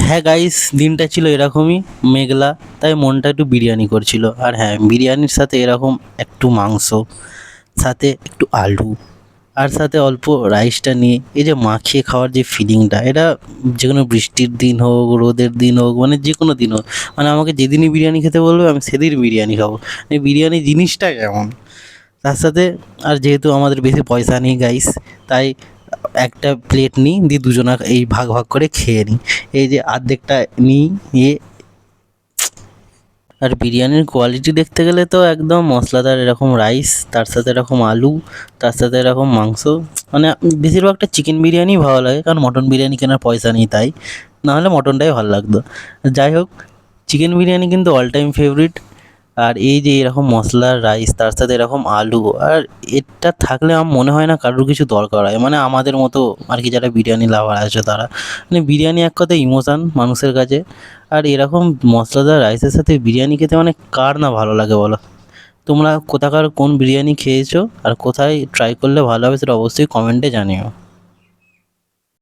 হ্যাঁ গাইস, দিনটা ছিল এরকমই মেঘলা, তাই মনটা একটু বিরিয়ানি করছিল। আর হ্যাঁ, বিরিয়ানির সাথে এরকম একটু মাংস, সাথে একটু আলু, আর সাথে অল্প রাইসটা নিয়ে এই যে মাখিয়ে খাওয়ার যে ফিলিংটা, এটা যে কোনো বৃষ্টির দিন হোক, রোদের দিন হোক, মানে যে কোনো দিন হোক, মানে আমাকে যেদিনই বিরিয়ানি খেতে বলবে আমি সেদিন বিরিয়ানি খাবো। এই বিরিয়ানি জিনিসটা কেমন। তার সাথে আর যেহেতু আমাদের বেশি পয়সা নেই গাইস, তাই একটা প্লেট নিই, দিয়ে দুজনা এই ভাগ ভাগ করে খেয়ে নিই। এই যে অর্ধেকটা নিই, নিয়ে আর বিরিয়ানির কোয়ালিটি দেখতে গেলে তো একদম মশলাদার এরকম রাইস, তার সাথে এরকম আলু, তার সাথে এরকম মাংস। মানে বেশিরভাগটা চিকেন বিরিয়ানি ভালো লাগে, কারণ মটন বিরিয়ানি কেনার পয়সা নেই তাই, নাহলে মটনটাই ভালো লাগতো। যাই হোক, চিকেন বিরিয়ানি কিন্তু অল টাইম ফেভারিট। আর এই যে এরকম মশলার রাইস, তার সাথে এরকম আলু, আর এটা থাকলে আমার মনে হয় না কারোর কিছু দরকার হয়, মানে আমাদের মতো আর কি যারা বিরিয়ানি লাভার আছে তারা, মানে বিরিয়ানি এক কথায় ইমোশান মানুষের কাছে। আর এরকম মশলাদার রাইসের সাথে বিরিয়ানি খেতে মানে কার না ভালো লাগে বলো। তোমরা কোথাকার কোন বিরিয়ানি খেয়েছো আর কোথায় ট্রাই করলে ভালো হবে সেটা অবশ্যই কমেন্টে জানিও।